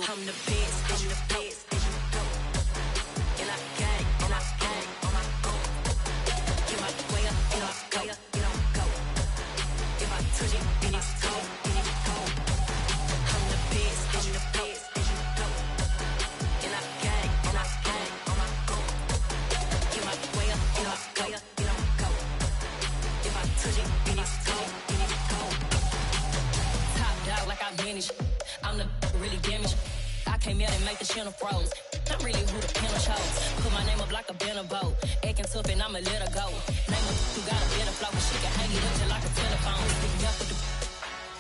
I'm the best, I'm the best, and I got it, and I got it, on my go. Get my way up, and I go, and I go. If I touch it, then it's go, then it's go. I'm the best, I'm the best, and I got it, and I got it, on my go. Get my way up, and I go, and I go. If I touch it, then it's go, then it's go. Top dog like I manage. I'm the really damaged. I came out and make the channel froze. I'm really who the panel shows. Put my name up like a banner boat. Acting tough and I'ma let her go. Name her who got a better flow. She can hang it up just like a telephone. Stick me up with the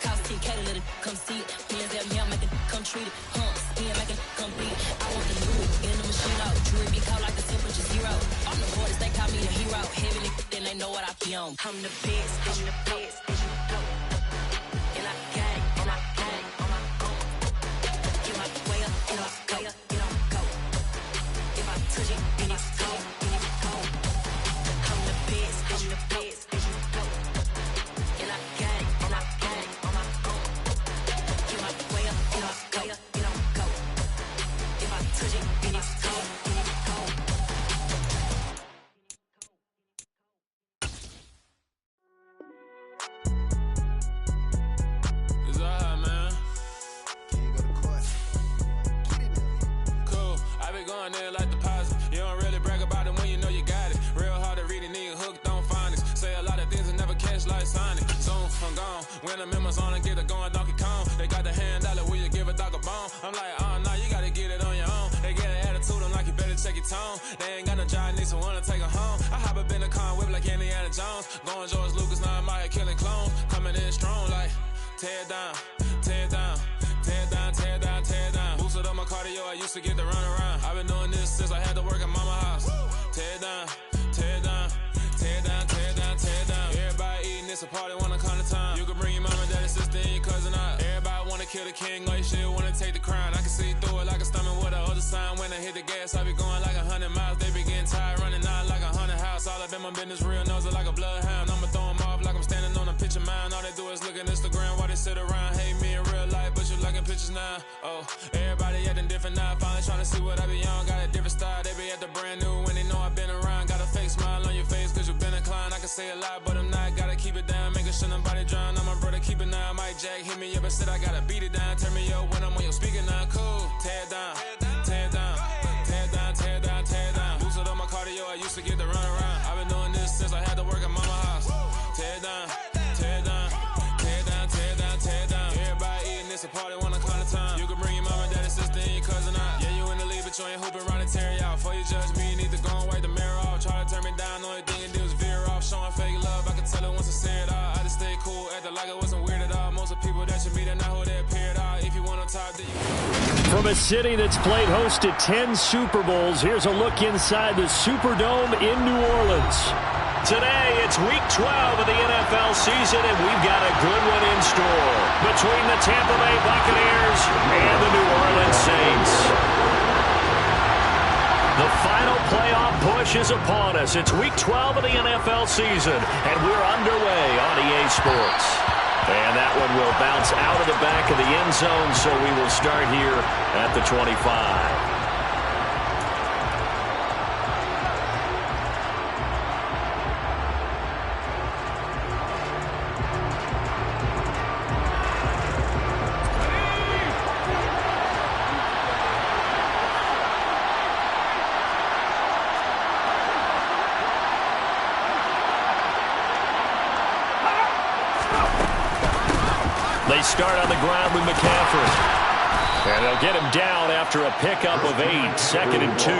cost 10K to let it come see it. Hands at me, I make it come treat it. Humps, me and make it come beat it. I want the new in the machine out. Jewelry be cold like the temperature zero. I'm the hardest, they call me the hero. Heavy then they know what I be on. I'm the best, I'm the best, and I got it, and I got it on my own. Get my way up, and I go, and I go. If I touch it, then it's go, then it's go. I'm the best, I'm the best, and I got it, and I got it on my own. Get my way up, and I go, and I go. If I touch it, then it's go, then it's go. It's alright, man. Cool. I be going there like deposit. You don't really brag about it when you know you got it. Real hard to read a nigga hooked on phonics. Say a lot of things and never catch like Sonic. Soon I'm gone. When the members on and get it going Donkey Kong. They got the hand dollar, will you give a dog a bone? I'm like, oh no, you gotta get it on your own. They get an attitude, I'm like, you better check your tone. They ain't got no job, need someone to take her home. I hop up in the car, whip like Indiana Jones. Going George Lucas, now I'm out here killing clones. Coming in strong like, tear down, tear down, tear down, tear down, tear down. Boosted up my cardio, I used to get to run around. I've been doing this since I had to work at mama house. Tear down, tear down, tear down, tear down, tear down. Everybody eating, it's a party, wanna come to time. You can bring your mama, daddy, sister, and your cousin out. Everybody wanna kill the king, like shit, wanna take the crown. I can see through it like a stomach with a other sign. When I hit the gas, I be going like 100 miles. They be getting tired, running out like 100 house. All up in my business, real nose like a bloodhound. I'ma throw them off like I'm standing on a picture mound. All they do is look at Instagram while they sit around. Hate me in real life, but you liking pictures now. Oh, everybody acting different now. Finally trying to see what I be on. Got a different style, they be at the brand new when they know I've been around. Got a fake smile on your face cause you been inclined. I can say a lot, but I'm not. Gotta keep it down, making sure nobody drown. I'm my brother, keep it now. Mike Jack hit me up and said I gotta beat it down. Turn me up when I'm on your speaker now. Cool, tear down, tear down, tear down, tear down, tear down. Boosted up my cardio, I used to get to run around. I've been doing this since I had to work at mama house. Tear down, tear down, tear down, tear down, tear down. Everybody eating, it's a party, wanna come to time. You can bring your mama, daddy, sister, and your cousin out. Yeah, you in the league, but you ain't hooping around and tear you out. Before you judge me, you need to go and wipe the mirror off. Try to turn me down, the only thing you do is veer off. Showing fake love, I can tell it once I say it all. I just stay cool, acting like it wasn't weird at all. Most of the people that you meet are not who they appear at all. If you want to talk, then you... From a city that's played host to 10 Super Bowls, here's a look inside the Superdome in New Orleans. Today, it's Week 12 of the NFL season, and we've got a good one in store between the Tampa Bay Buccaneers and the New Orleans Saints. The final playoff push is upon us. It's Week 12 of the NFL season, and we're underway on EA Sports. And that one will bounce out of the back of the end zone, so we will start here at the 25. They start on the ground with McCaffrey. And they'll get him down after a pickup of 8, 2nd and 2.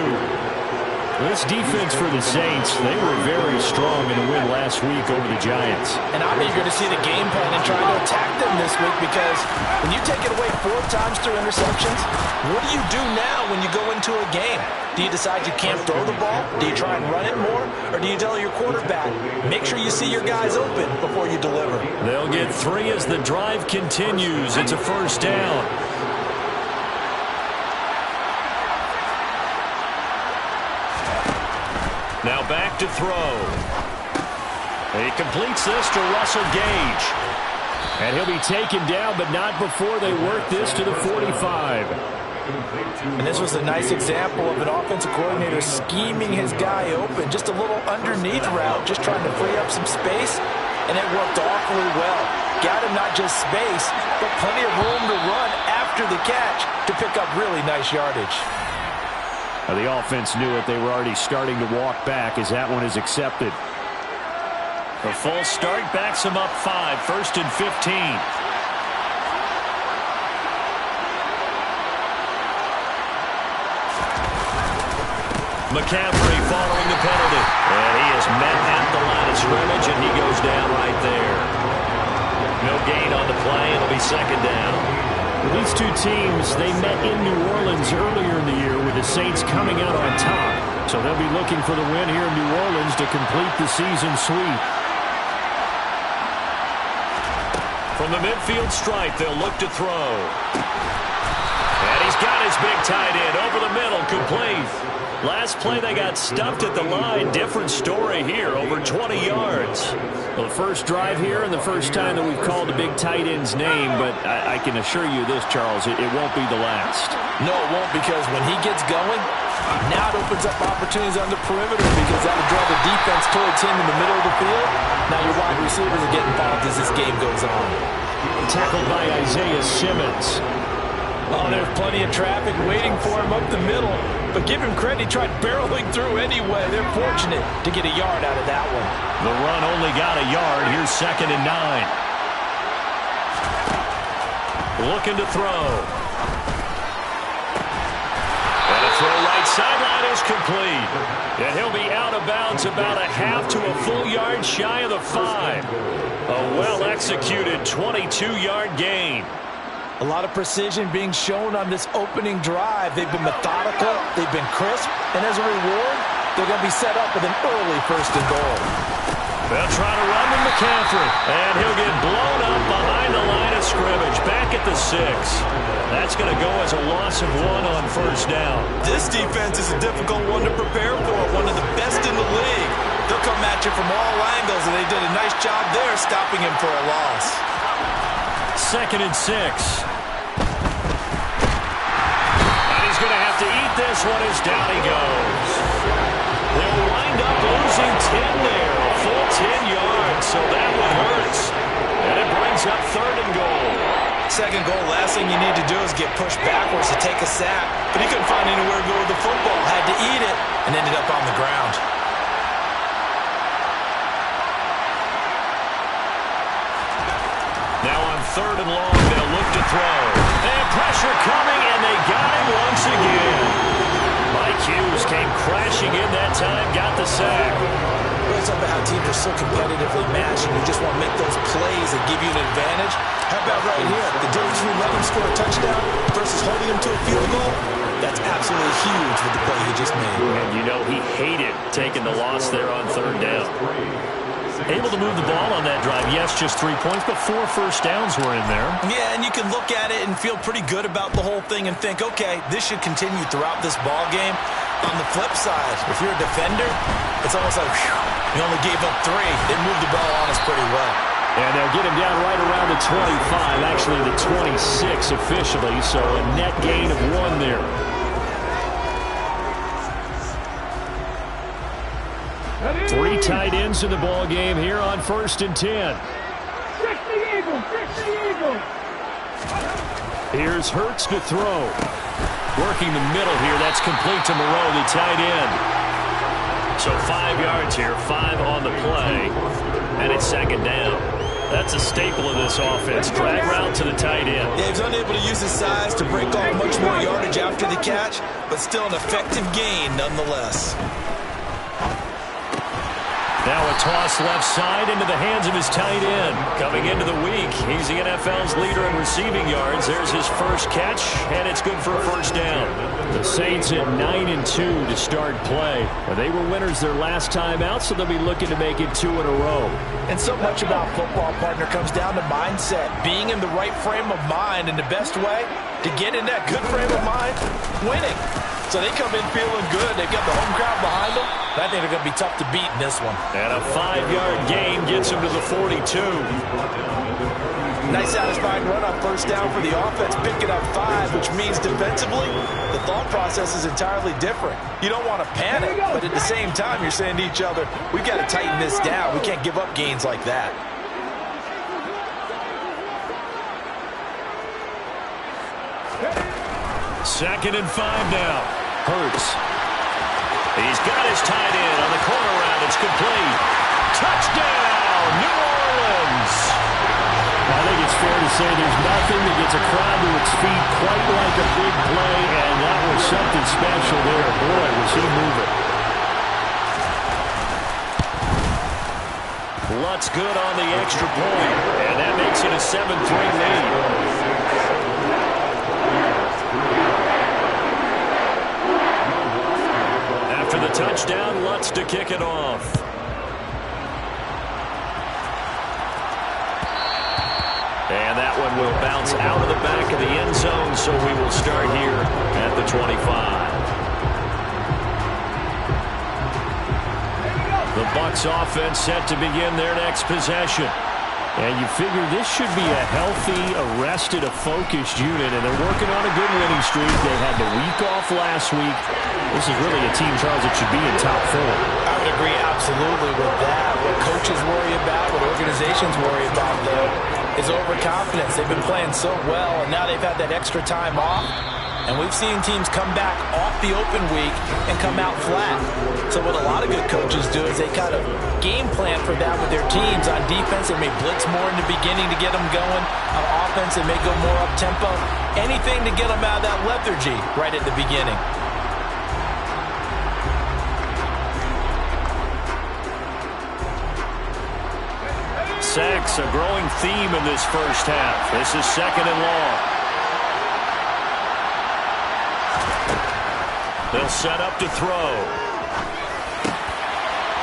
This defense for the Saints, they were very strong in the win last week over the Giants. And I'm eager to see the game plan and try to attack them this week because when you take it away 4 times through interceptions, what do you do now when you go into a game? Do you decide you can't throw the ball? Do you try and run it more? Or do you tell your quarterback, make sure you see your guys open before you deliver? They'll get 3 as the drive continues. It's a first down. Now back to throw. He completes this to Russell Gage. And he'll be taken down, but not before they work this to the 45. And this was a nice example of an offensive coordinator scheming his guy open. Just a little underneath route, just trying to free up some space, and it worked awfully well. Got him not just space, but plenty of room to run after the catch to pick up really nice yardage. Now, the offense knew it. They were already starting to walk back as that one is accepted. The full start backs him up 5, 1st and 15. McCaffrey following the penalty. And he is met at the line of scrimmage, and he goes down right there. No gain on the play. It'll be 2nd down. These two teams, they met in New Orleans earlier in the year with the Saints coming out on top. So they'll be looking for the win here in New Orleans to complete the season sweep. From the midfield stripe, they'll look to throw. And he's got his big tight end over the middle, complete. Last play, they got stuffed at the line. Different story here, over 20 yards. Well, the first drive here and the first time that we've called the big tight end's name, but I can assure you this, Charles, it won't be the last. No, it won't, because when he gets going, now it opens up opportunities on the perimeter because that'll draw the defense towards him in the middle of the field. Now your wide receivers are getting involved as this game goes on. Tackled by Isaiah Simmons. Oh, there's plenty of traffic waiting for him up the middle. But give him credit, he tried barreling through anyway. They're fortunate to get a yard out of that one. The run only got a yard. Here's 2nd and 9. Looking to throw. And a throw right sideline is complete. And he'll be out of bounds about a half to a full yard shy of the 5. A well-executed 22-yard gain. A lot of precision being shown on this opening drive. They've been methodical, they've been crisp, and as a reward, they're going to be set up with an early 1st and goal. They'll try to run with McCaffrey, and he'll get blown up behind the line of scrimmage, back at the 6. That's going to go as a loss of 1 on 1st down. This defense is a difficult one to prepare for, one of the best in the league. They'll come at you from all angles, and they did a nice job there stopping him for a loss. 2nd and 6. And he's going to have to eat this one as down he goes. They'll wind up losing 10 there, a full 10 yards, so that one hurts. And it brings up 3rd and goal. 2nd goal, last thing you need to do is get pushed backwards to take a sack. But he couldn't find anywhere to go with the football, had to eat it, and ended up on the ground. Now on 3rd and long, they'll look to throw. And pressure coming, and they got him once again. Mike Hughes came crashing in that time, got the sack. It's up about how teams are so competitively matched, and you just want to make those plays that give you an advantage. How about right here? The difference between letting him score a touchdown versus holding him to a field goal? That's absolutely huge with the play he just made. And you know he hated taking the loss there on 3rd down. Able to move the ball on that drive. Yes, just 3 points, but 4 first downs were in there. Yeah, and you can look at it and feel pretty good about the whole thing and think, okay, this should continue throughout this ball game. On the flip side, if you're a defender, it's almost like, whew, you only gave up 3. They moved the ball on us pretty well. And they'll get him down right around the 25, actually the 26 officially, so a net gain of 1 there. Three tight ends in the ball game here on 1st and 10. Here's Hurts to throw. Working the middle here. That's complete to Moreau, the tight end. So 5 yards here, 5 on the play. And it's 2nd down. That's a staple of this offense. Drag route to the tight end. Yeah, he's unable to use his size to break off much more yardage after the catch, but still an effective gain nonetheless. Now a toss left side into the hands of his tight end. Coming into the week, he's the NFL's leader in receiving yards. There's his first catch, and it's good for a 1st down. The Saints at 9-2 to start play. They were winners their last time out, so they'll be looking to make it 2 in a row. And so much about football, partner, comes down to mindset. Being in the right frame of mind, and the best way to get in that good frame of mind, winning. So they come in feeling good. They've got the home crowd behind them. I think they're going to be tough to beat in this one. And a 5-yard gain gets him to the 42. Nice satisfying run on first down for the offense, picking up 5, which means defensively, the thought process is entirely different. You don't want to panic, but at the same time, you're saying to each other, we've got to tighten this down. We can't give up gains like that. Second and 5 now. Hurts. He's got his tight end on the corner route. It's complete. Touchdown, New Orleans. I think it's fair to say there's nothing that gets a crowd to its feet quite like a big play, and that was something special there. Boy, was he moving. Lutz good on the extra point, and that makes it a 7-3 lead. After the touchdown, Lutz to kick it off. And that one will bounce out of the back of the end zone, so we will start here at the 25. The Bucks offense set to begin their next possession. And you figure this should be a healthy, arrested, a focused unit, and they're working on a good winning streak. They had the week off last week. This is really a team, Charles, that should be in top form. I would agree absolutely with that. What coaches worry about, what organizations worry about, though, is overconfidence. They've been playing so well, and now they've had that extra time off. And we've seen teams come back off the open week and come out flat. So what a lot of good coaches do is they kind of game plan for that with their teams. On defense, they may blitz more in the beginning to get them going. On offense, they may go more up-tempo. Anything to get them out of that lethargy right at the beginning. Sacks, a growing theme in this first half. This is second and long. They'll set up to throw.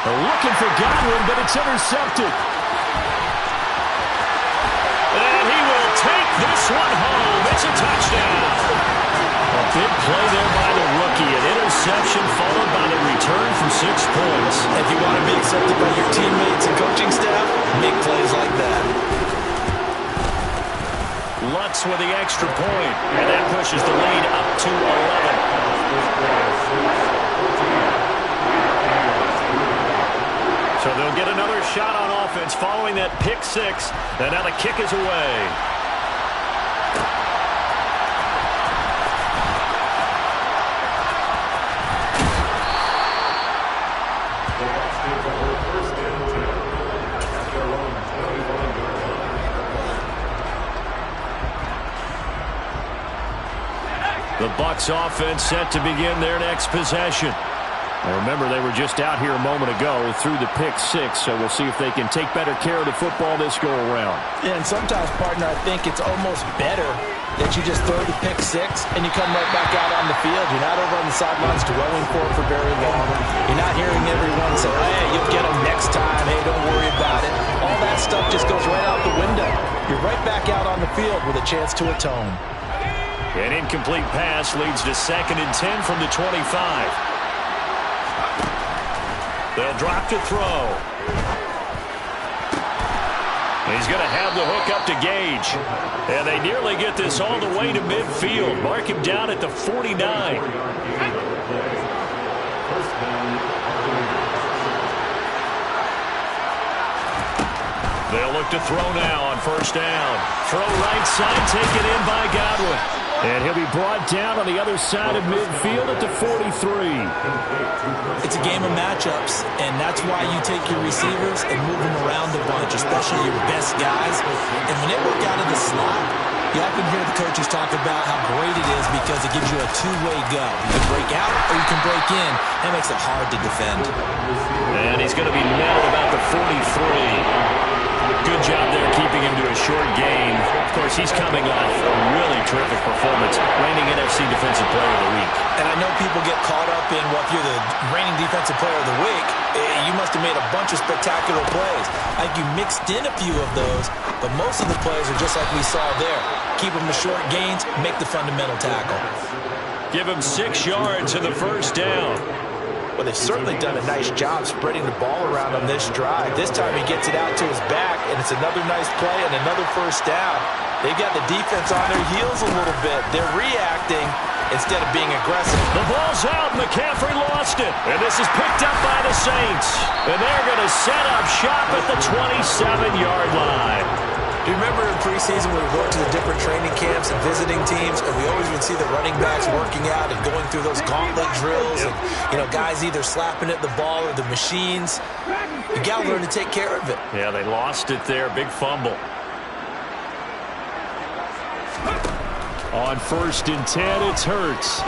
They're looking for Godwin, but it's intercepted. And he will take this one home. It's a touchdown. A big play there by the rookie. An interception followed by the return from 6 points. If you want to be accepted by your teammates and coaching staff, make plays like that. Lutz with the extra point, and that pushes the lead up to 11. So they'll get another shot on offense following that pick 6, and now the kick is away. The Bucks offense set to begin their next possession. Now remember, they were just out here a moment ago through the pick 6, so we'll see if they can take better care of the football this go-around. Yeah, and sometimes, partner, I think it's almost better that you just throw the pick 6 and you come right back out on the field. You're not over on the sidelines dwelling for it for very long. You're not hearing everyone say, hey, you'll get them next time. Hey, don't worry about it. All that stuff just goes right out the window. You're right back out on the field with a chance to atone. An incomplete pass leads to 2nd and 10 from the 25. They'll drop to throw. He's going to have the hook up to Gage. And they nearly get this all the way to midfield. Mark him down at the 49. They'll look to throw now on first down. Throw right side, taken in by Godwin. And he'll be brought down on the other side of midfield at the 43. It's a game of matchups, and that's why you take your receivers and move them around a bunch, especially your best guys. And when they work out of the slot, you often hear the coaches talk about how great it is because it gives you a two-way go. You can break out or you can break in. That makes it hard to defend. And he's going to be nailed about the 43. Good job there keeping him to a short gain. Of course, he's coming off a really terrific performance, reigning NFC Defensive Player of the Week. And I know people get caught up in, well, if you're the reigning Defensive Player of the Week, you must have made a bunch of spectacular plays. Like you mixed in a few of those, but most of the plays are just like we saw there. Keep them to short gains, make the fundamental tackle. Give him 6 yards to the first down. Well, they've certainly done a nice job spreading the ball around on this drive. This time he gets it out to his back, and it's another nice play and another first down. They've got the defense on their heels a little bit. They're reacting instead of being aggressive. The ball's out. McCaffrey lost it. And this is picked up by the Saints. And they're going to set up shop at the 27-yard line. Do you remember in preseason when we were going to the different training camps and visiting teams, and we always would see the running backs working out and going through those gauntlet drills, and, guys either slapping at the ball or the machines. You got to learn to take care of it. Yeah, they lost it there. Big fumble. On 1st and 10, it's Hurts.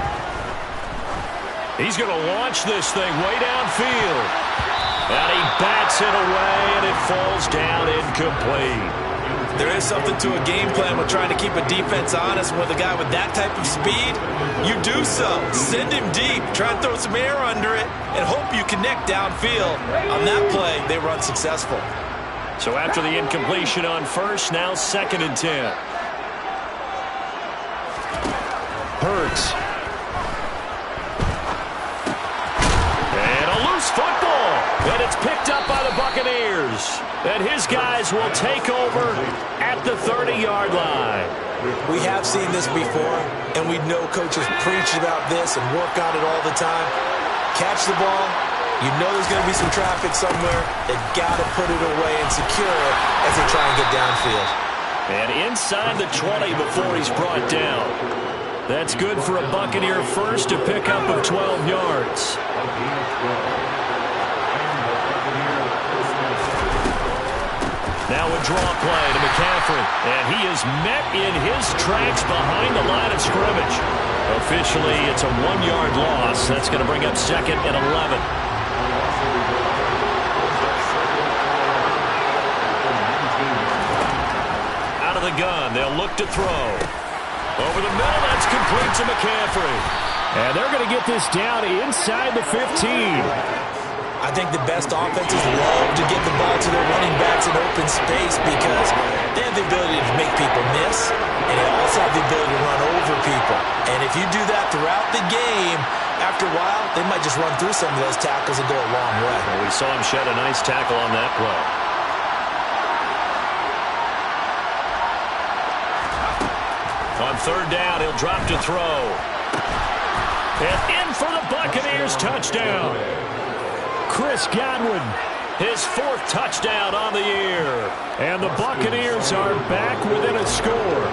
He's going to launch this thing way downfield. And he bats it away, and it falls down incomplete. There is something to a game plan with trying to keep a defense honest. With a guy with that type of speed, you do so. Send him deep. Try and throw some air under it and hope you connect downfield. On that play, they were unsuccessful. So after the incompletion on 1st, now 2nd and 10. Hurts. And a loose football. And it's picked up by the Buccaneers. And his guys will take over at the 30-yard line. We have seen this before, and we know coaches preach about this and work on it all the time. Catch the ball. You know there's going to be some traffic somewhere. They've got to put it away and secure it as they try and get downfield. And inside the 20 before he's brought down. That's good for a Buccaneer first, a pickup of 12 yards. Now a draw play to McCaffrey, and he is met in his tracks behind the line of scrimmage. Officially, it's a 1-yard loss. That's going to bring up 2nd and 11. Out of the gun, they'll look to throw. Over the middle, that's complete to McCaffrey. And they're going to get this down inside the 15. I think the best offenses love to get the ball to their running backs in open space because they have the ability to make people miss, and they also have the ability to run over people. And if you do that throughout the game, after a while, they might just run through some of those tackles and go a long way. Well, we saw him shed a nice tackle on that play. On 3rd down, he'll drop to throw. And in for the Buccaneers touchdown. Chris Godwin, his 4th touchdown on the year. And the Buccaneers are back within a score.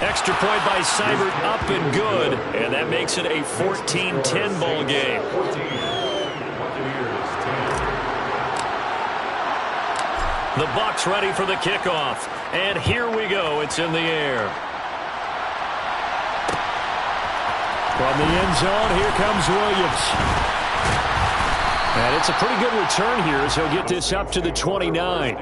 Extra point by Seibert, up and good. And that makes it a 14-10 ball game. The Bucks ready for the kickoff. And here we go. It's in the air. From the end zone, here comes Williams. And it's a pretty good return here as he'll get this up to the 29.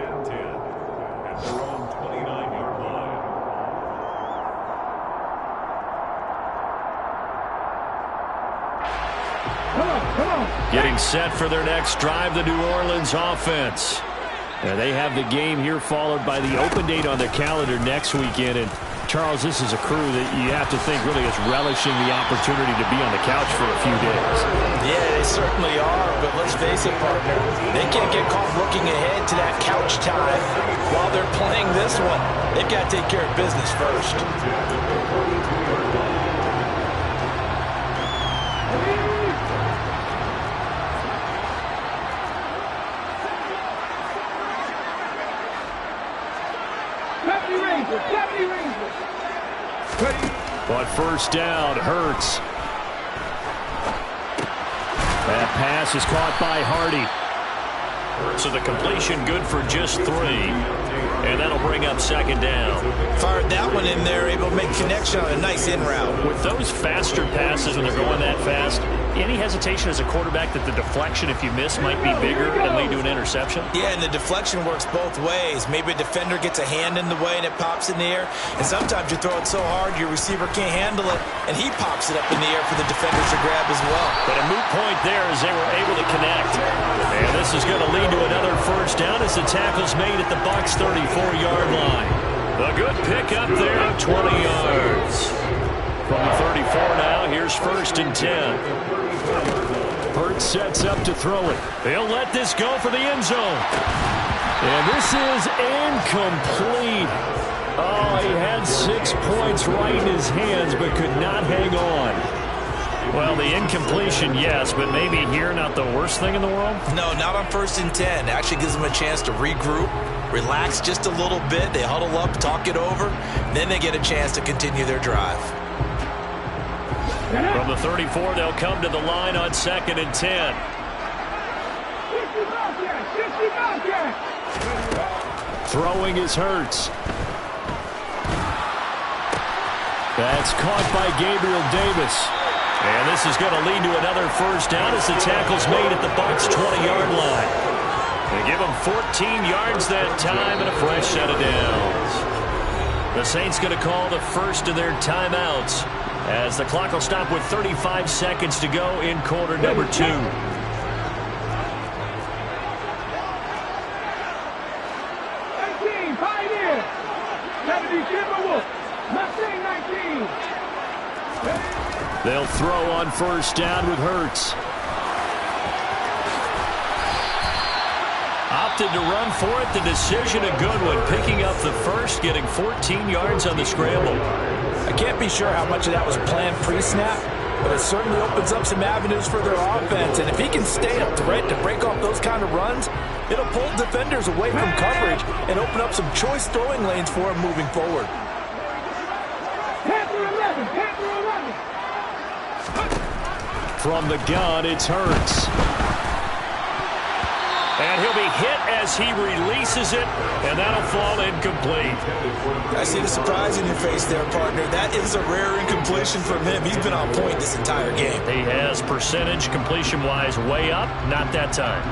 Getting set for their next drive, the New Orleans offense. And they have the game here followed by the open date on their calendar next weekend. And Charles, this is a crew that you have to think really is relishing the opportunity to be on the couch for a few days. Yeah, they certainly are, but let's face it, partner, they can't get caught looking ahead to that couch time while they're playing this one. They've got to take care of business first. On 1st down, Hurts. That pass is caught by Hardy. So the completion good for just 3. And that'll bring up 2nd down. Fired that one in there, able to make connection on a nice in route. With those faster passes when they're going that fast, any hesitation as a quarterback that the deflection, if you miss, might be bigger and lead to an interception? Yeah, and the deflection works both ways. Maybe a defender gets a hand in the way and it pops in the air. And sometimes you throw it so hard your receiver can't handle it, and he pops it up in the air for the defenders to grab as well. But a moot point there as they were able to connect. And this is going to lead to another 1st down as the tackle's made at the Bucks' 34-yard line. A good pick up there of 20 yards. From the 34 now, here's 1st and 10. Hurts sets up to throw it. They'll let this go for the end zone. And this is incomplete. Oh, he had 6 points right in his hands, but could not hang on. Well, the incompletion, yes, but maybe here not the worst thing in the world? No, not on 1st and 10. Actually gives them a chance to regroup, relax just a little bit. They huddle up, talk it over. Then they get a chance to continue their drive. From the 34, they'll come to the line on 2nd and 10. Throwing is Hurts. That's caught by Gabriel Davis. And this is going to lead to another 1st down as the tackle's made at the Bucks' 20-yard line. They give them 14 yards that time and a fresh set of downs. The Saints going to call the first of their timeouts as the clock will stop with 35 seconds to go in quarter number 2. They'll throw on 1st down with Hurts. Opted to run for it. The decision a good one. Picking up the first, getting 14 yards on the scramble. I can't be sure how much of that was planned pre-snap, but it certainly opens up some avenues for their offense. And if he can stay a threat to break off those kind of runs, it'll pull defenders away from coverage and open up some choice throwing lanes for him moving forward. From the gun, it's Hurts. And he'll be hit as he releases it, and that'll fall incomplete. I see the surprise in your face there, partner. That is a rare incompletion from him. He's been on point this entire game. He has percentage completion-wise way up, not that time.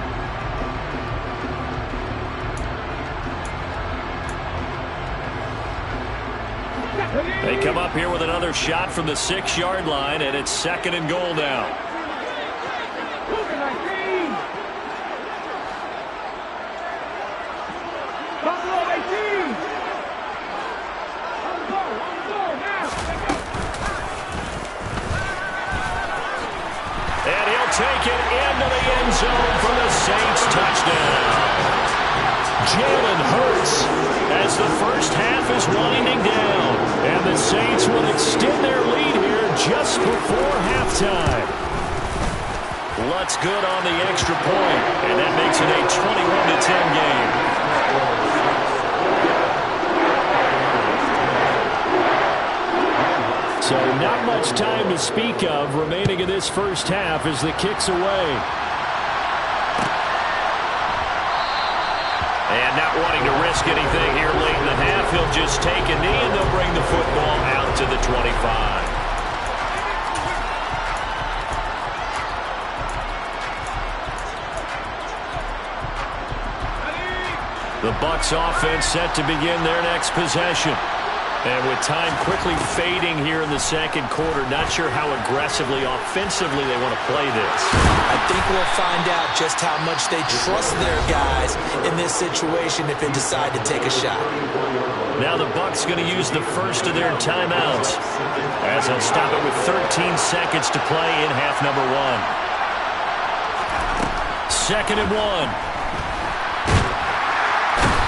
They come up here with another shot from the 6-yard line, and it's 2nd and goal now. And he'll take it into the end zone for the Saints touchdown. Jalen Hurts as the first half is winding down. And the Saints will extend their lead here just before halftime. Lutz good on the extra point, and that makes it a 21-10 game. So not much time to speak of remaining in this first half as the kick's away. And not wanting to risk anything here late in the half, he'll just take a knee and they'll bring the football out to the 25. The Bucks offense set to begin their next possession. And with time quickly fading here in the second quarter, not sure how aggressively, offensively they want to play this. I think we'll find out just how much they trust their guys in this situation if they decide to take a shot. Now the Bucks going to use the first of their timeouts as they'll stop it with 13 seconds to play in half number 1. 2nd and 1.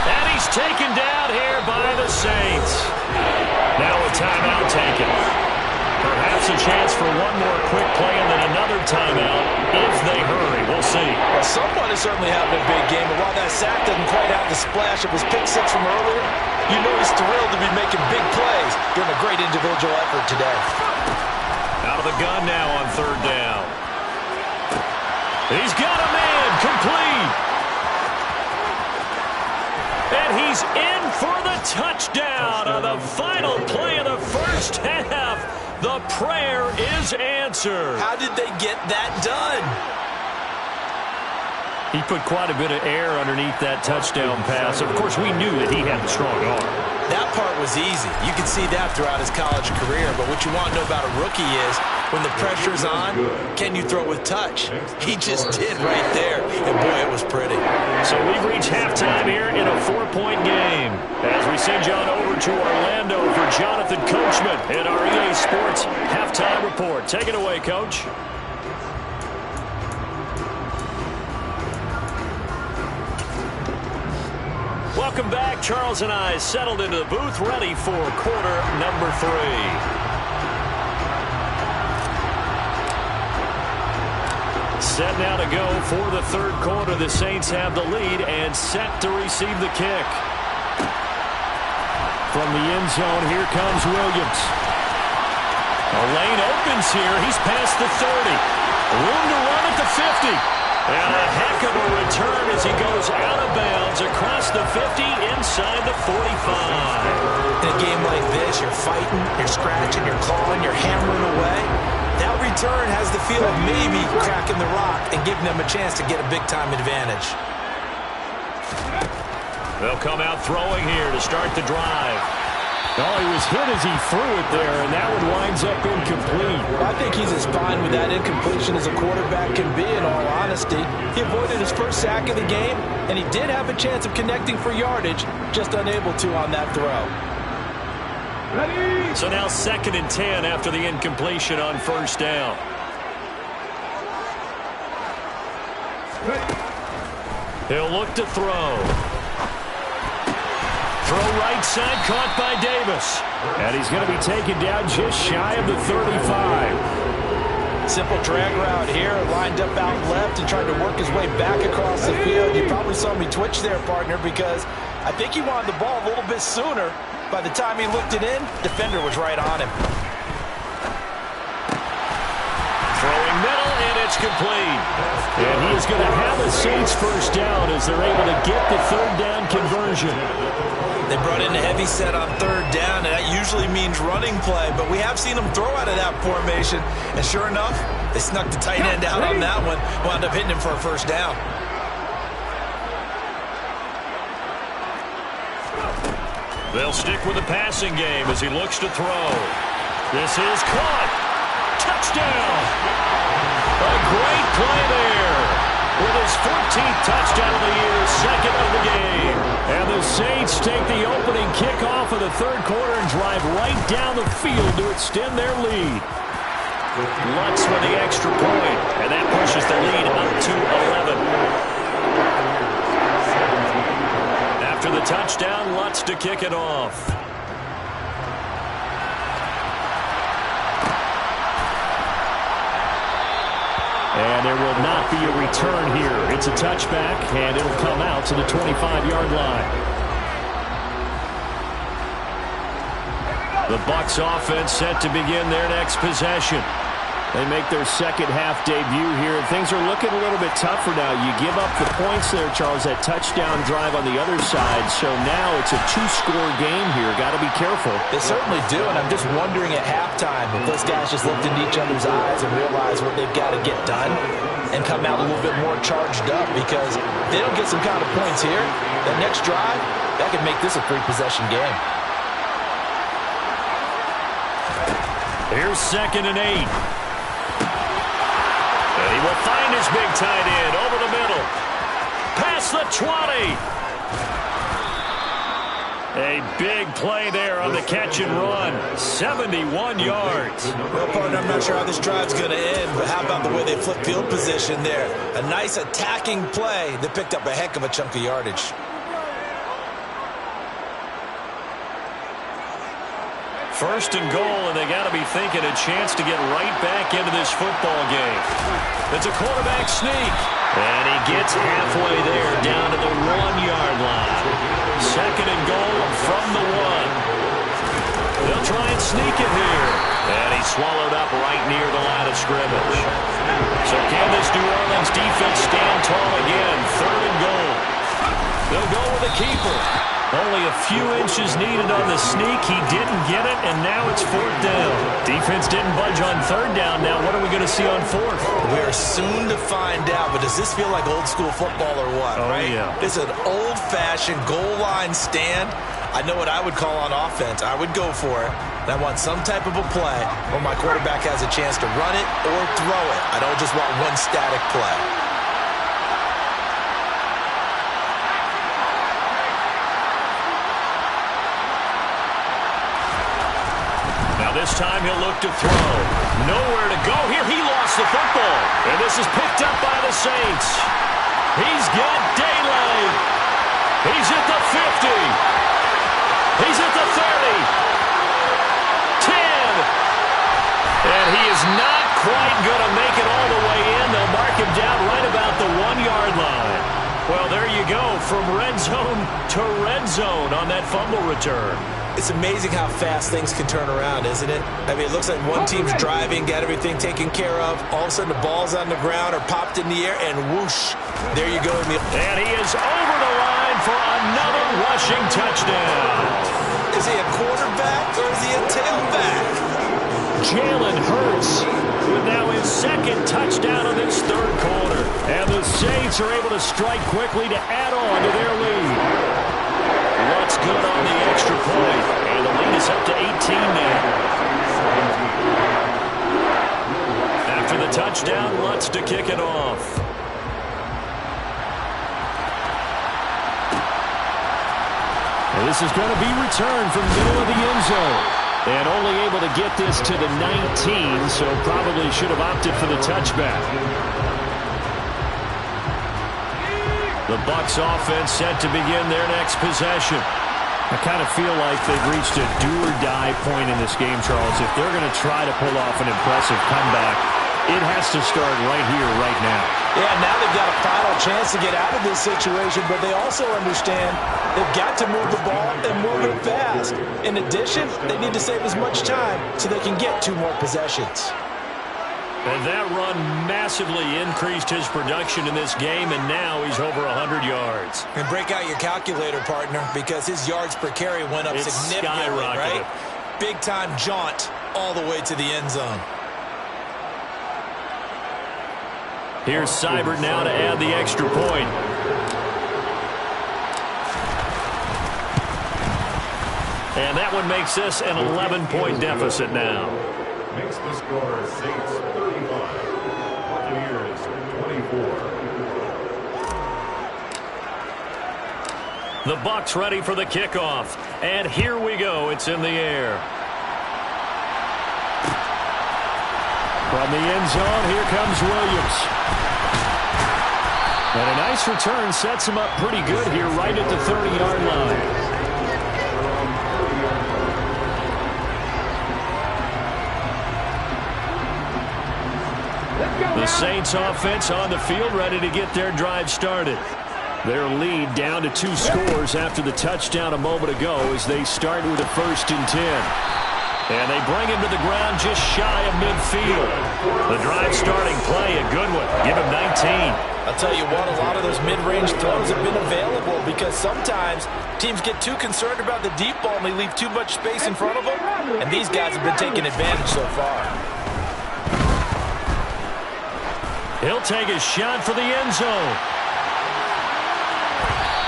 And he's taken down here by the Saints. Now a timeout taken. Perhaps a chance for one more quick play and then another timeout if they hurry. We'll see. Well, someone is certainly having a big game, and while that sack doesn't quite have the splash of his pick six from earlier, you know he's thrilled to be making big plays during a great individual effort today. Out of the gun now on 3rd down. He's got a man complete. And he's in for the touchdown on the final play of the first half. The prayer is answered. How did they get that done? He put quite a bit of air underneath that touchdown pass. Of course, we knew that he had a strong arm. That part was easy. You can see that throughout his college career. But what you want to know about a rookie is when the pressure's on, can you throw with touch? He just did right there. And, boy, it was pretty. So we've reached halftime here in a 4-point game. As we send John over to Orlando for Jonathan Coachman in our EA Sports Halftime Report. Take it away, Coach. Welcome back. Charles and I settled into the booth, ready for quarter number 3. Set now to go for the third quarter. The Saints have the lead and set to receive the kick. From the end zone, here comes Williams. A lane opens here. He's past the 30. Room to run at the 50. And a heck of a return as he goes out of bounds across the 50 inside the 45. In a game like this, you're fighting, you're scratching, you're clawing, you're hammering away. That return has the feel of maybe cracking the rock and giving them a chance to get a big-time advantage. They'll come out throwing here to start the drive. Oh, he was hit as he threw it there, and that one winds up incomplete. I think he's as fine with that incompletion as a quarterback can be, in all honesty. He avoided his first sack of the game, and he did have a chance of connecting for yardage, just unable to on that throw. So now 2nd and 10 after the incompletion on first down. He'll look to throw. Throw right side, caught by Davis. And he's going to be taken down just shy of the 35. Simple drag route here, lined up out left and tried to work his way back across the field. You probably saw me twitch there, partner, because I think he wanted the ball a little bit sooner. By the time he looked it in, defender was right on him. Throwing middle, and it's complete. And he is going to have a Saints first down as they're able to get the third down conversion. They brought in a heavy set on third down, and that usually means running play. But we have seen them throw out of that formation. And sure enough, they snuck the tight end out on that one. Wound up hitting him for a first down. They'll stick with the passing game as he looks to throw. This is caught. Touchdown. A great play there. With his 14th touchdown of the year, 2nd of the game. And the Saints take the opening kickoff of the third quarter and drive right down the field to extend their lead. Lutz with the extra point, and that pushes the lead up to 11. After the touchdown, Lutz to kick it off. And there will not be a return here. It's a touchback, and it'll come out to the 25-yard line. The Bucks offense set to begin their next possession. They make their second half debut here, and things are looking a little bit tougher now. You give up the points there, Charles, that touchdown drive on the other side. So now it's a 2-score game here. Got to be careful. They certainly do, and I'm just wondering at halftime if those guys just looked into each other's eyes and realize what they've got to get done and come out a little bit more charged up, because if they don't get some kind of points here, that next drive, that could make this a 3-possession game. Here's 2nd and 8. And he will find his big tight end over the middle. Past the 20. A big play there on the catch and run. 71 yards. Well, partner, I'm not sure how this drive's going to end, but how about the way they flip field position there? A nice attacking play that picked up a heck of a chunk of yardage. First and goal, and they got to be thinking a chance to get right back into this football game. It's a quarterback sneak, and he gets halfway there down to the 1-yard line. 2nd and goal from the 1. They'll try and sneak it here, and he's swallowed up right near the line of scrimmage. So can this New Orleans defense stand tall again? 3rd and goal. They'll go with the keeper. Only a few inches needed on the sneak. He didn't get it, and now it's 4th down. Defense didn't budge on 3rd down. Now what are we going to see on 4th? We are soon to find out, but does this feel like old school football or what? Oh, right? Yeah. It's an old-fashioned goal line stand. I know what I would call on offense. I would go for it. And I want some type of a play where my quarterback has a chance to run it or throw it. I don't just want one static play. This time he'll look to throw. Nowhere to go here. He lost the football. And this is picked up by the Saints. He's got daylight. He's at the 50. He's at the 30. 10. And he is not quite going to make it all the way in. They'll mark him down right about the 1-yard line. Well, there you go. From red zone to red zone on that fumble return. It's amazing how fast things can turn around, isn't it? I mean, it looks like one team's driving, got everything taken care of. All of a sudden, the ball's on the ground or popped in the air, and whoosh, there you go. And he is over the line for another rushing touchdown. Is he a quarterback or is he a tailback? Jalen Hurts with now his second touchdown of this third quarter. And the Saints are able to strike quickly to add on to their lead. What's good on the extra point, and the lead is up to 18 now. After the touchdown, Lutz to kick it off. And this is going to be returned from the middle of the end zone. And only able to get this to the 19, so probably should have opted for the touchback. The Bucks offense set to begin their next possession. I kind of feel like they've reached a do-or-die point in this game, Charles. If they're going to try to pull off an impressive comeback, it has to start right here, right now. Yeah, now they've got a final chance to get out of this situation, but they also understand they've got to move the ball and move it fast. In addition, they need to save as much time so they can get 2 more possessions. And that run massively increased his production in this game, and now he's over 100 yards. And break out your calculator, partner, because his yards per carry went up significantly, right? Big-time jaunt all the way to the end zone. Here's Seibert now to add the extra point. And that one makes this an 11-point deficit now. Makes the score Saints 35, Buccaneers 24. The Bucks ready for the kickoff. And here we go. It's in the air. From the end zone, here comes Williams. And a nice return sets him up pretty good here right at the 30-yard line. The Saints offense on the field ready to get their drive started. Their lead down to 2 scores after the touchdown a moment ago as they start with a 1st and 10. And they bring him to the ground just shy of midfield. The drive starting play, a good one. Give him 19. I'll tell you what, a lot of those mid-range throws have been available because sometimes teams get too concerned about the deep ball and they leave too much space in front of them. And these guys have been taking advantage so far. He'll take a shot for the end zone.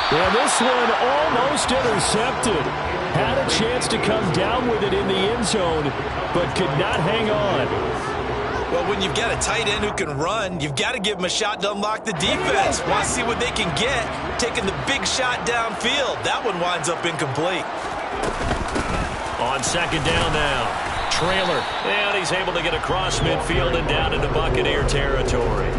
And this one almost intercepted. Had a chance to come down with it in the end zone, but could not hang on. Well, when you've got a tight end who can run, you've got to give him a shot to unlock the defense. Want to see what they can get, taking the big shot downfield. That one winds up incomplete. On 2nd down now. Trailer, and he's able to get across midfield and down into Buccaneer territory.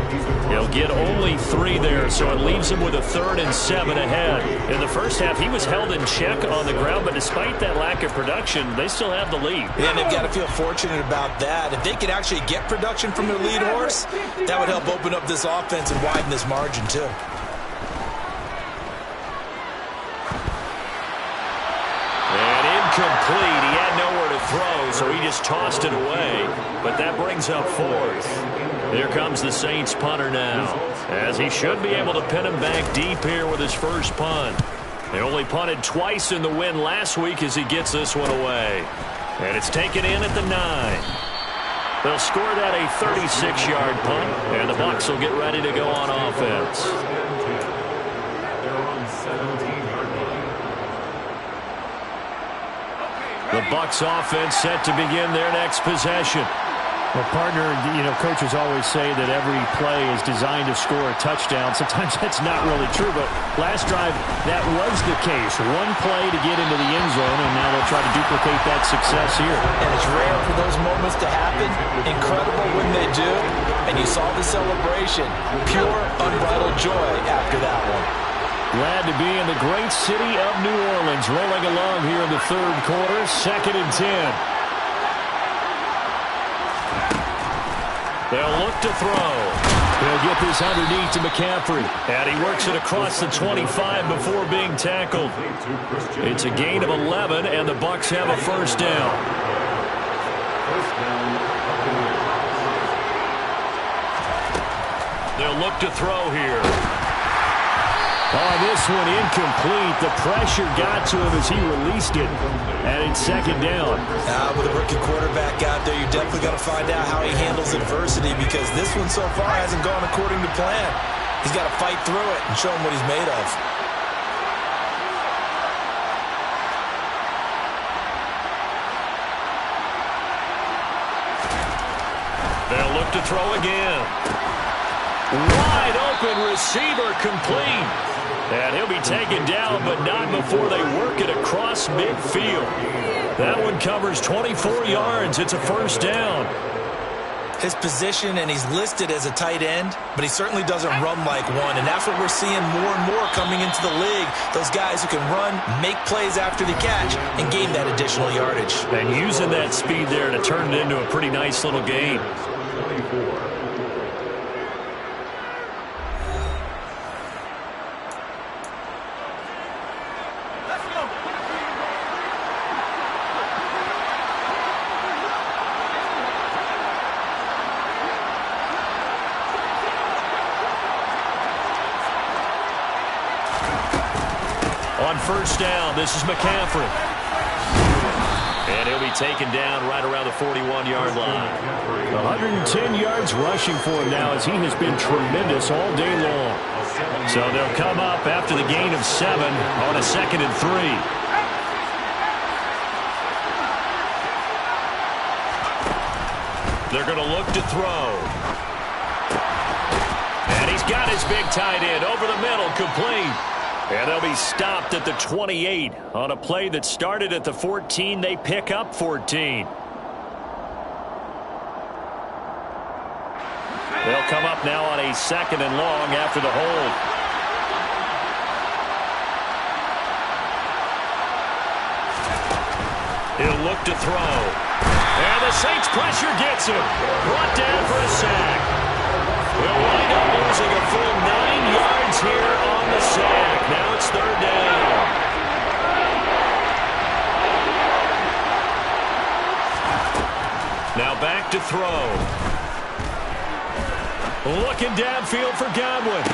He'll get only 3 there, so it leaves him with a 3rd and 7 ahead. In the first half, he was held in check on the ground, but despite that lack of production, they still have the lead. And they've got to feel fortunate about that. If they could actually get production from their lead horse, that would help open up this offense and widen this margin, too. Complete. He had nowhere to throw, so he just tossed it away. But that brings up 4th. Here comes the Saints punter now, as he should be able to pin him back deep here with his first punt. They only punted twice in the win last week as he gets this one away. And it's taken in at the 9. They'll score that a 36-yard punt, and the Bucs will get ready to go on offense. They're on 17-yard line. The Bucks offense set to begin their next possession. Well, partner, coaches always say that every play is designed to score a touchdown. Sometimes that's not really true, but last drive, that was the case. One play to get into the end zone, and now they'll try to duplicate that success here. And it's rare for those moments to happen. Incredible when they do. And you saw the celebration. Pure, unbridled joy after that one. Glad to be in the great city of New Orleans, rolling along here in the third quarter, 2nd and 10. They'll look to throw. He'll get this underneath to McCaffrey. And he works it across the 25 before being tackled. It's a gain of 11, and the Bucks have a first down. They'll look to throw here. Oh, this one incomplete. The pressure got to him as he released it. And it's 2nd down. With a rookie quarterback out there, you're definitely going to find out how he handles adversity, because this one so far hasn't gone according to plan. He's got to fight through it and show him what he's made of. They'll look to throw again. Wide open receiver, complete. And he'll be taken down, but not before they work it across midfield. That one covers 24 yards. It's a first down. His position, and he's listed as a tight end, but he certainly doesn't run like one, and that's what we're seeing more and more coming into the league. Those guys who can run, make plays after the catch, and gain that additional yardage. And using that speed there to turn it into a pretty nice little game. 24. On first down, this is McCaffrey. And he'll be taken down right around the 41-yard line. 110 yards rushing for him now, as he has been tremendous all day long. So they'll come up after the gain of 7 on a 2nd and 3. They're going to look to throw. And he's got his big tight end over the middle, complete. And they'll be stopped at the 28 on a play that started at the 14. They pick up 14. They'll come up now on a 2nd and long after the hold. He'll look to throw. And the Saints pressure gets him. Brought down for a sack. We'll wind up losing a full 9 yards here on the sack. Now it's 3rd down. Now back to throw. Looking downfield for Godwin.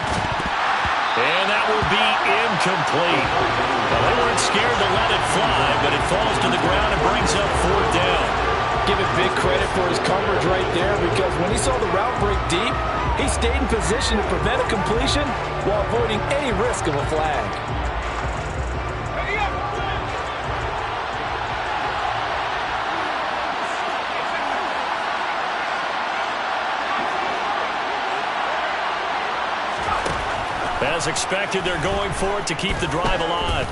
And that will be incomplete. Well, they weren't scared to let it fly, but it falls to the ground and brings up 4th down. Give it big credit for his coverage right there, because when he saw the route break deep, he stayed in position to prevent a completion while avoiding any risk of a flag. As expected, they're going for it to keep the drive alive.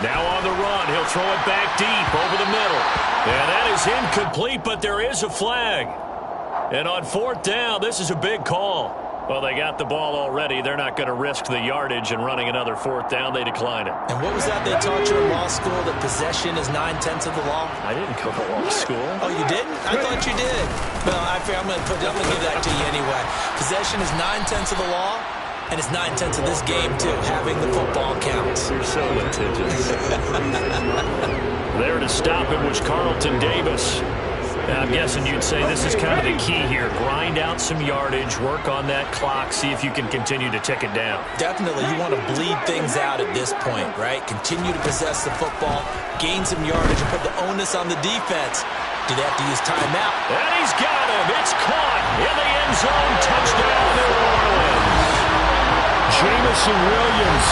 Now on the run, he'll throw it back deep over the middle. And that is incomplete, but there is a flag. And on 4th down, this is a big call. Well, they got the ball already. They're not going to risk the yardage and running another 4th down. They decline it. And what was that they taught you in law school, that possession is 9/10 of the law? I didn't go to law school. Oh, you didn't? I thought you did. Well, I'm going to give that to you anyway. Possession is 9/10 of the law, and it's 9/10 of this game, too. Having the football counts. You're so litigious. There to stop it was Carlton Davis. Now, I'm guessing you'd say this is kind of the key here. Grind out some yardage, work on that clock, see if you can continue to tick it down. Definitely. You want to bleed things out at this point, right? Continue to possess the football, gain some yardage, and put the onus on the defense. Do they have to use timeout? And he's got him. It's caught in the end zone. Touchdown, New Orleans. Jamison Williams,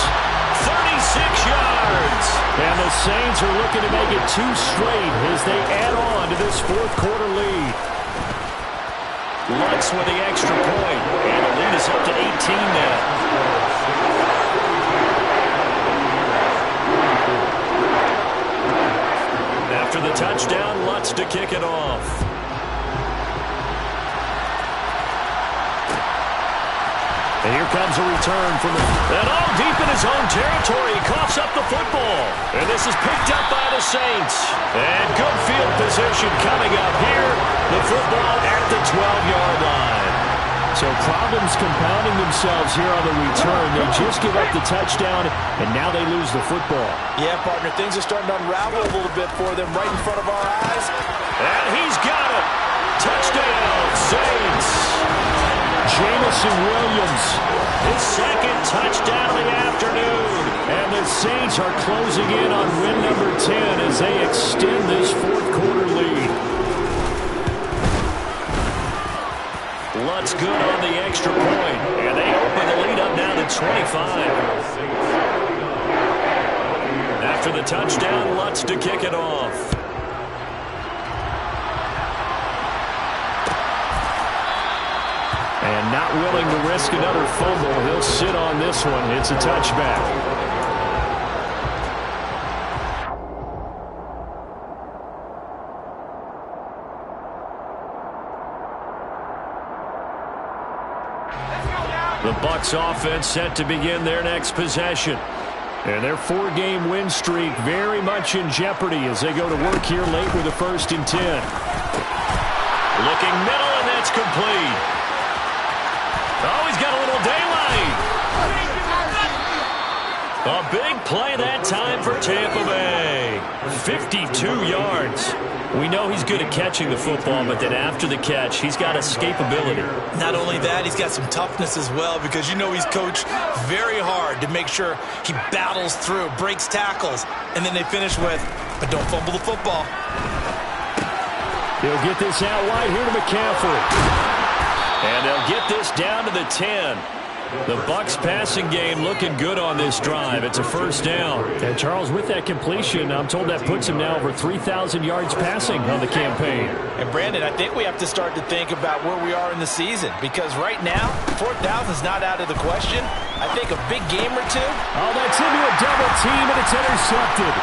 36 yards. And the Saints are looking to make it 2 straight as they add on to this fourth quarter lead. Lutz with the extra point, and the lead is up to 18 now. After the touchdown, Lutz to kick it off. And here comes a return from and all deep in his own territory. He coughs up the football. And this is picked up by the Saints. And good field position coming up here. The football at the 12-yard line. So problems compounding themselves here on the return. They just give up the touchdown, and now they lose the football. Yeah, partner, things are starting to unravel a little bit for them right in front of our eyes. And he's got it. Touchdown, Saints. Jamison Williams, his second touchdown of the afternoon. And the Saints are closing in on win number 10 as they extend this fourth quarter lead. Lutz good on the extra point, and they open the lead up now to 25. After the touchdown, Lutz to kick it off. And not willing to risk another fumble. He'll sit on this one. It's a touchback. The Bucks offense set to begin their next possession. And their 4-game win streak very much in jeopardy as they go to work here late with a 1st and 10. Looking middle, and that's complete. Oh, he's got a little daylight. A big play that time for Tampa Bay. 52 yards. We know he's good at catching the football, but then after the catch, he's got escapability. Not only that, he's got some toughness as well because you know he's coached very hard to make sure he battles through, breaks tackles, and then they finish with, but don't fumble the football. He'll get this out wide here to McCaffrey. And they'll get this down to the 10. The Bucks passing game looking good on this drive. It's a 1st down. And Charles, with that completion, I'm told that puts him now over 3,000 yards passing on the campaign. And Brandon, I think we have to start to think about where we are in the season because right now, 4,000 is not out of the question. I think a big game or two. Oh, that's into a double team, and it's intercepted.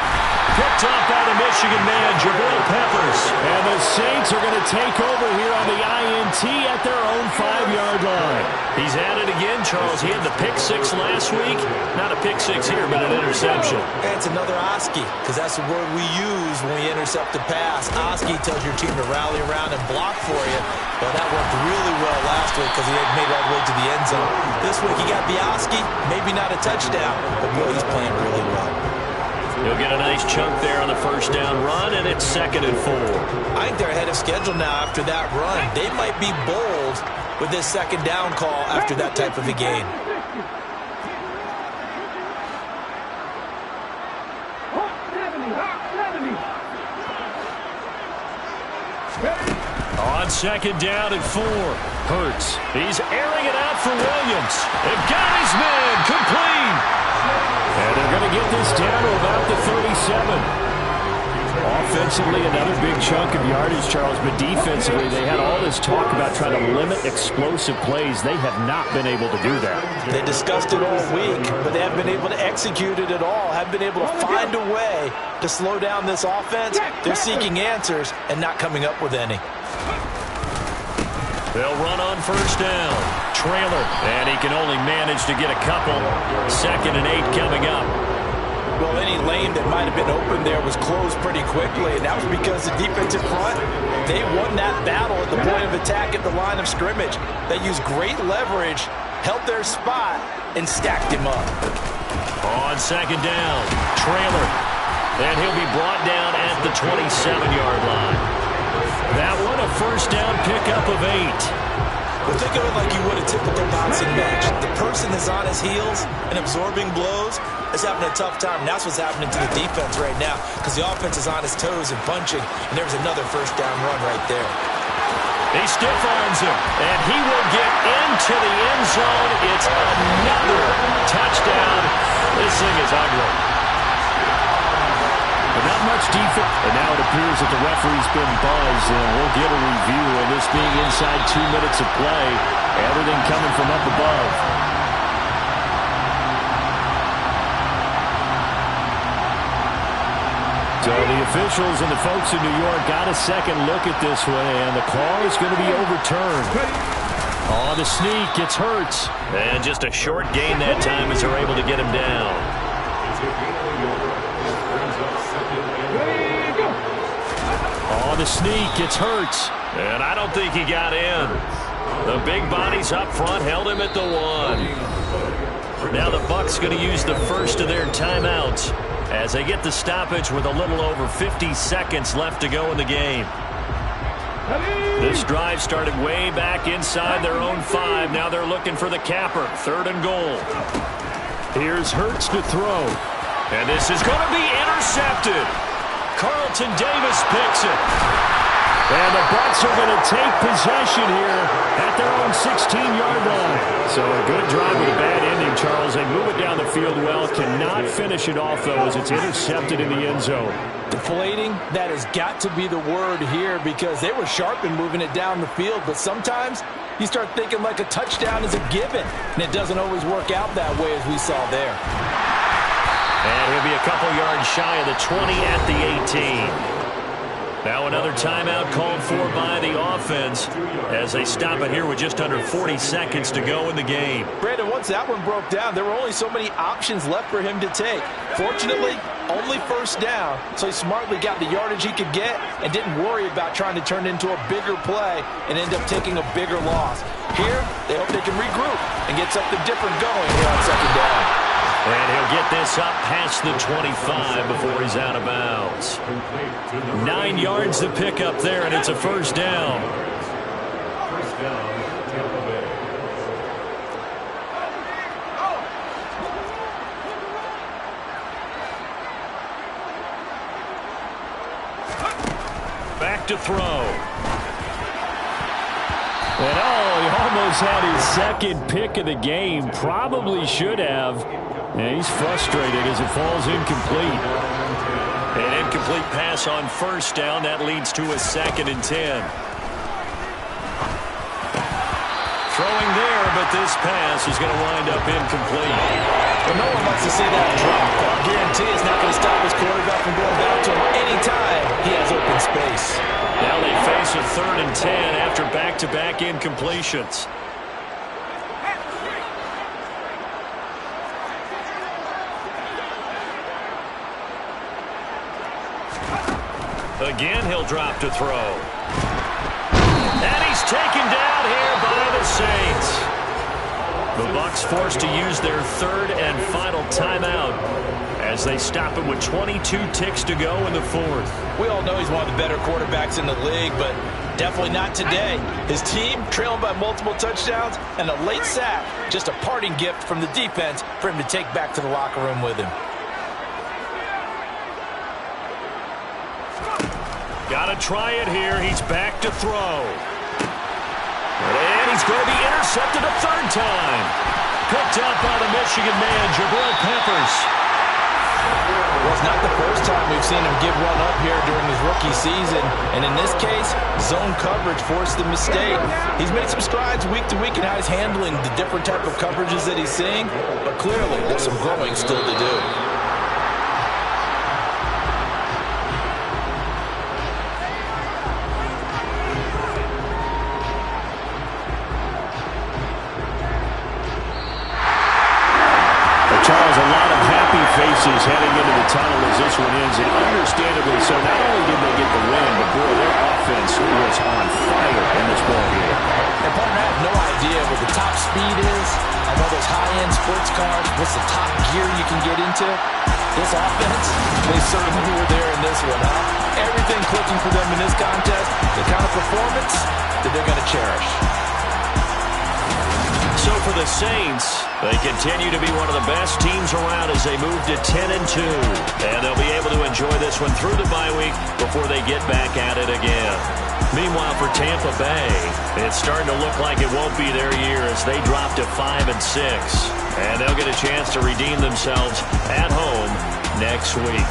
Picked off by the Michigan man, Jabril Peppers. And the Saints are going to take over here on the INT at their own 5-yard line. He's at it again, Charles. He had the pick 6 last week. Not a pick 6 here, but an interception. And it's another Oski, because that's the word we use when we intercept a pass. Oski tells your team to rally around and block for you. Well, that worked really well last week because he had made it all the way to the end zone. This week he got the Oski, maybe not a touchdown, but boy, he's playing really well. He'll get a nice chunk there on the 1st down run, and it's 2nd and 4. I think they're ahead of schedule now after that run. They might be bold with this 2nd down call after that type of a game. On 2nd down and 4. Hurts. He's airing it out for Williams. They've got his man complete. And they're going to get this down to about the 37. Offensively, another big chunk of yardage, Charles, but defensively, they had all this talk about trying to limit explosive plays. They have not been able to do that. They discussed it all week, but they haven't been able to execute it at all, haven't been able to find a way to slow down this offense. They're seeking answers and not coming up with any. They'll run on 1st down. Trailer, and he can only manage to get a couple. 2nd and 8 coming up. Well, any lane that might have been open there was closed pretty quickly, and that was because the defensive front, they won that battle at the point of attack at the line of scrimmage. They used great leverage, held their spot, and stacked him up. On 2nd down, Trailer, and he'll be brought down at the 27-yard line. That one a 1st down pickup of 8. Well, think of it like you would a typical boxing match. The person is on his heels and absorbing blows is having a tough time. And that's what's happening to the defense right now because the offense is on his toes and punching, and there's another 1st down run right there. He stiff arms him, and he will get into the end zone. It's another touchdown. This thing is ugly. And now it appears that the referee's been buzzed, and we'll get a review. And this being inside 2 minutes of play, everything coming from up above. So the officials and the folks in New York got a second look at this one, and the call is going to be overturned. Oh, the sneak gets Hurts. And just a short gain that time as they're able to get him down. Oh, the sneak gets Hurts. And I don't think he got in. The big bodies up front held him at the 1. Now the Bucks going to use the first of their timeouts as they get the stoppage with a little over 50 seconds left to go in the game. This drive started way back inside their own 5. Now they're looking for the capper. 3rd and goal. Here's Hurts to throw. And this is going to be intercepted. Carlton Davis picks it. And the Bucks are going to take possession here at their own 16-yard line. So a good drive with a bad ending, Charles. They move it down the field well. Cannot finish it off, though, as it's intercepted in the end zone. Deflating, that has got to be the word here because they were sharp in moving it down the field. But sometimes you start thinking like a touchdown is a given, and it doesn't always work out that way as we saw there. And he'll be a couple yards shy of the 20 at the 18. Now another timeout called for by the offense as they stop it here with just under 40 seconds to go in the game. Brandon, once that one broke down, there were only so many options left for him to take. Fortunately, only first down, so he smartly got the yardage he could get and didn't worry about trying to turn it into a bigger play and end up taking a bigger loss. Here, they hope they can regroup and get something different going here on second down. And he'll get this up past the 25 before he's out of bounds. 9 yards to pick up there, and it's a first down. First down, Tampa Bay. Back to throw. And he almost had his second pick of the game. Probably should have. And he's frustrated as it falls incomplete. An incomplete pass on first down. That leads to a 2nd and 10. Throwing there, but this pass is going to wind up incomplete. But no one wants to see that drop. I guarantee it's not going to stop his quarterback from going back to him anytime he has open space. Now they face a 3rd and 10 after back-to-back incompletions. Again, he'll drop to throw. And he's taken down here by the Saints. The Bucks forced to use their 3rd and final timeout as they stop it with 22 ticks to go in the 4th. We all know he's one of the better quarterbacks in the league, but definitely not today. His team trailing by multiple touchdowns and a late sack, just a parting gift from the defense for him to take back to the locker room with him. Got to try it here. He's back to throw. And he's going to be intercepted a 3rd time. Picked out by the Michigan man, Jabril Peppers. Well, it's not the first time we've seen him give one up here during his rookie season. And in this case, zone coverage forced the mistake. He's made some strides week to week in how he's handling the different type of coverages that he's seeing. But clearly, there's some growing still to do. Charles, a lot of happy faces heading into the tunnel as this one ends, and understandably so. Not only did they get the win, but boy, their offense was on fire in this ball game. And partner, I have no idea what the top speed is. I know there's high-end sports cars. What's the top gear you can get into? This offense, they certainly were there in this one, huh? Everything clicking for them in this contest, the kind of performance that they're going to cherish. So for the Saints, they continue to be one of the best teams around as they move to 10-2. And they'll be able to enjoy this one through the bye week before they get back at it again. Meanwhile, for Tampa Bay, it's starting to look like it won't be their year as they drop to 5-6. And they'll get a chance to redeem themselves at home next week.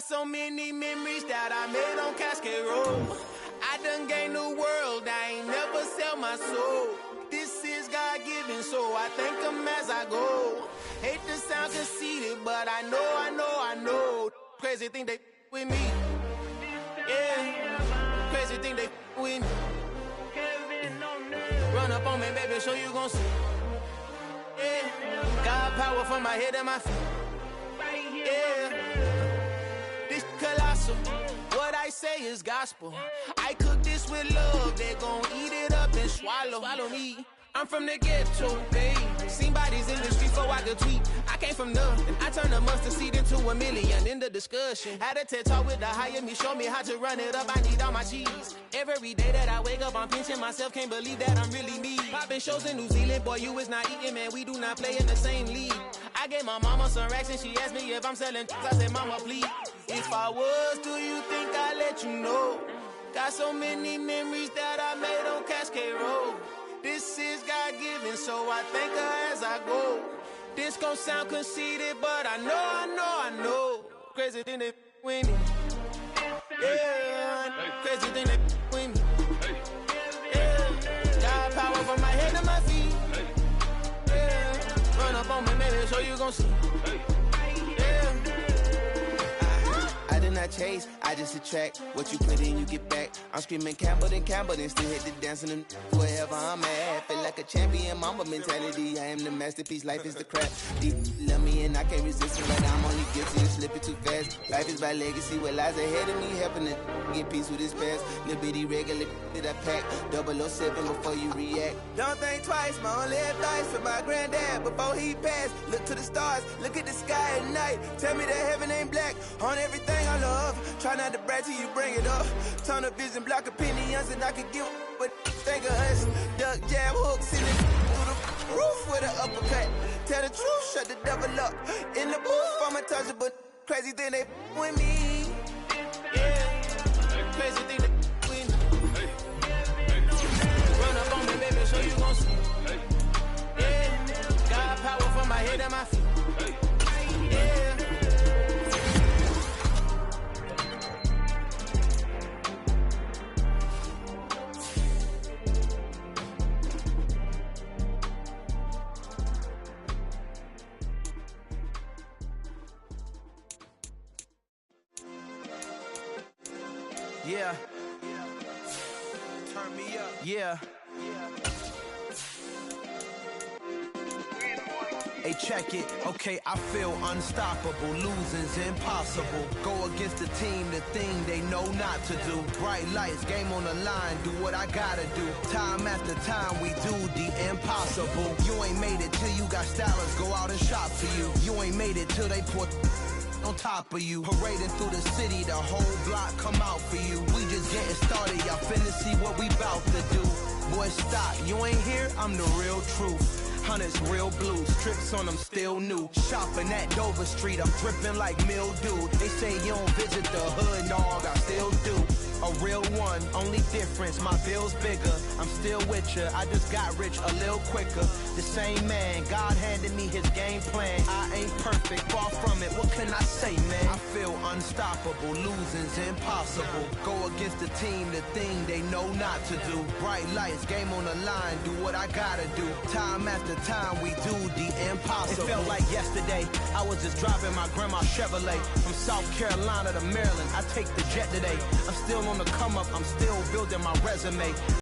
so many memories that I made on Cascade Road. I done gained the world, I ain't never sell my soul. This is God-given, so I thank him as I go. Hate to sound conceited, but I know. Crazy thing they with me. Yeah, crazy thing they with me. Run up on me, baby, so you gon' see. Yeah, got power from my head and my feet. Yeah, this colossal. What I say is gospel. I cook this with love. They gon' eat it up and swallow me. I'm from the ghetto, babe. Seen bodies in the streets so I could tweet. I came from nothing. I turned a mustard seed into a million. In the discussion, had a TED talk with the higher me. Show me how to run it up. I need all my cheese. Every day that I wake up, I'm pinching myself. Can't believe that I'm really me. Popping shows in New Zealand. Boy, you is not eating, man. We do not play in the same league. I gave my mama some racks and she asked me if I'm selling. I said, mama, please. If I was, do you think I'd let you know? Got so many memories that I made on Cascade Road. This is God-given, so I thank her as I go. This gon' sound conceited, but I know. Crazy thing they with me. Yeah, crazy thing they with me. Yeah, got power from my head to my feet. Yeah, run up on me, baby, so you gon' see. Yeah. I did not chase, I just attract. What you put in, you get back. I'm screaming Campbell, then still hit the dance and wherever I'm at. Feel like a champion, mama mentality. I am the masterpiece, life is the crap. Deep love me and I can't resist it, but I'm only guilty of slipping too fast. Life is by legacy, what lies ahead of me, helping to get peace with his past. Little bitty regular that I pack, 007 before you react. Don't think twice, my only advice for my granddad before he passed. Look to the stars, look at the sky at night. Tell me that heaven ain't black on everything I love. Try not to brag till you bring it up. Tunnel vision, block opinions, and I could give but think of us. Duck jab hooks in through the roof with an uppercut. Tell the truth, shut the devil up. In the booth, I'm untouchable. Crazy thing they with me. Yeah, crazy thing they with me. Run up on me, baby, so you gon' see. Yeah, got power from my head and my feet. Yeah. Yeah. Turn me up. Yeah. Hey, check it. Okay, I feel unstoppable. Losing's impossible. Go against the team, the thing they know not to do. Bright lights, game on the line. Do what I gotta do. Time after time, we do the impossible. You ain't made it till you got stylists go out and shop for you. You ain't made it till they put on top of you. Parading through the city, the whole block come out for you. We just getting started, y'all finna see what we bout to do. Boy, stop, you ain't here, I'm the real truth. Hunters, real blues, tricks on them still new. Shopping at Dover Street, I'm dripping like mildew. They say you don't visit the hood, dog, I still do. A real one, only difference, my bill's bigger. I'm still with ya, I just got rich a little quicker. The same man, God handed me his game plan. I ain't perfect, far from it, what can I say, man? I feel unstoppable, losing's impossible. Go against the team, the thing they know not to do. Bright lights, game on the line, do what I gotta do. Time after time, we do the impossible. It felt like yesterday, I was just driving my grandma's Chevrolet. From South Carolina to Maryland, I take the jet today. I'm still on the come up, I'm still building my resume.